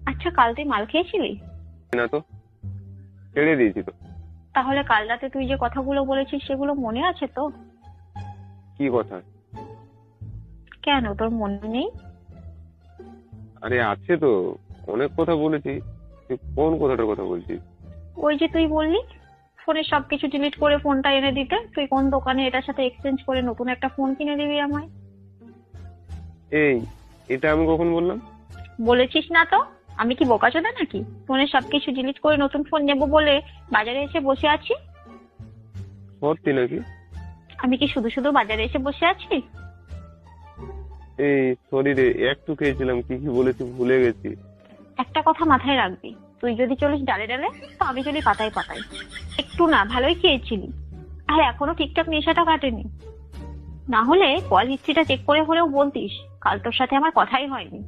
আচ্ছা, কাল তুই মাল খেয়েছিলি? না তো, ছেড়ে দিয়েছি তো। তাহলে কাল রাতে তুই যে কথাগুলো বলেছিস সেগুলো মনে আছে তো? কি কথা? কেন তোর মনে নেই? আরে আছে তো, অনেক কথা বলেছি। তুই কোন কথাটার কথা বলছিস? ওই যে তুই বললি ফোনের সবকিছু ডিলিট করে ফোনটা এনে দিতে, তুই কোন দোকানে এটার সাথে এক্সচেঞ্জ করে নতুন একটা ফোন কিনে দিবি আমায়। এই, এটা আমি কখন বললাম? বলেছিস না তো? আমি কি বোকাচোদা নাকি ফোনের সবকিছু ডিলিট করে নতুন ফোন নেবো বলে বাজারে এসে বসে আছি? সত্যি নাকি? আমি কি শুধু শুধু বাজারে এসে বসে আছি? এই সরি রে, একটু খেয়েছিলাম, কি কি বলেছি ভুলে গেছি। একটা কথা মাথায় রাখবি, তুই যদি চলিস ডালে ডালে তো আমি চলি পাতায় পাতায়। একটু না, ভালোই খেয়েছিলি। আর এখনো ঠিকঠাক নেশাটা কাটেনি। না হলে কল হিস্ট্রিটা চেক করে হলেও বলতিস কাল তোর সাথে আমার কথাই হয়নি।